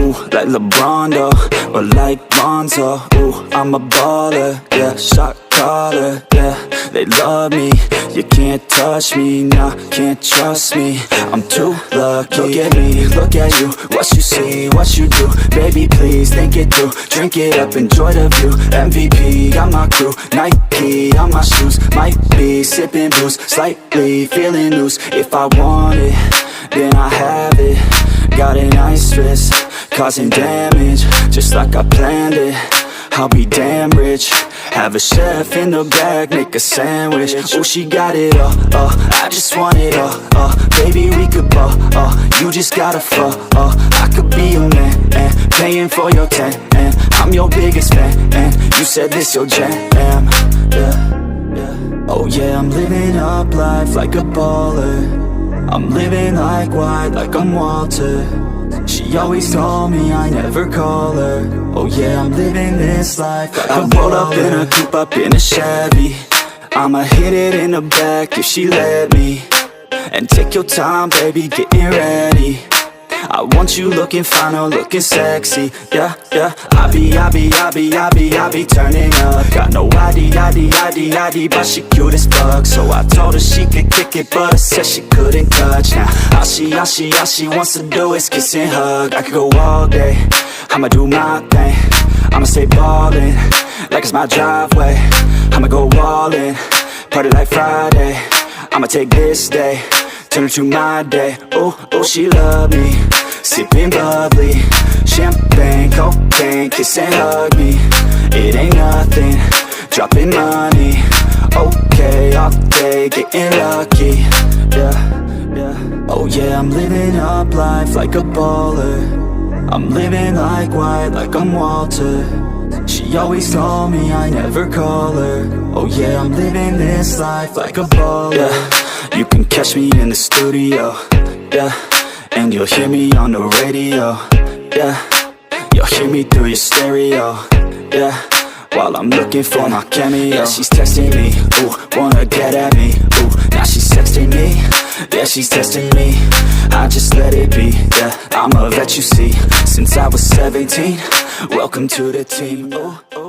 ooh, like LeBron though, or like Lonzo. Ooh, I'm a baller, yeah, shot caller, yeah. They love me, you can't touch me, nah, can't trust me. I'm too lucky. Look at me, look at you, what you see, what you do. Baby, please think it through, drink it up, enjoy the view. MVP, got my crew, Nike on my shoes. Might be sipping booze, slightly feeling loose. If I want it, then I have it. Got an ice wrist, causing damage, just like I planned it. I'll be damn rich. Have a chef in the back, make a sandwich. Oh, she got it all, I just want it all, baby, we could ball, you just gotta fall, I could be your man, and paying for your tan, and I'm your biggest fan, and you said this your jam, yeah. Oh yeah, I'm living up life like a baller. I'm living like white, like I'm Walter. She always told me I never call her. Oh yeah, I'm living this life like I roll up in a coupe, up in a Chevy. I'ma hit it in the back if she let me. And take your time, baby, getting ready. I want you looking fine or looking sexy. Yeah, yeah. I be turning up. Got no ID, but she cute as fuck. So I told her she could kick it, but I said she couldn't touch. Now all she wants to do is kiss and hug. I could go all day, I'ma do my thing. I'ma stay ballin', like it's my driveway. I'ma go all in, party like Friday. I'ma take this day, turn it to my day. Oh, she love me, sipping bubbly, champagne, cocaine, kiss and hug me. It ain't nothing, dropping money. Okay, all day, getting lucky. Yeah. Oh yeah, I'm living up life like a baller. I'm living like white, like I'm Walter. She always told me I never call her. Oh yeah, I'm living this life like a baller. Yeah, you can catch me in the studio. Yeah, and you'll hear me on the radio. Yeah, you'll hear me through your stereo. Yeah, while I'm looking for my cameo. Yeah, she's texting me, ooh, wanna get at me. Ooh, now she's texting me, yeah, she's testing me. I just let it be, yeah, I'm a vet, you see. Since I was 17, welcome to the team. Ooh.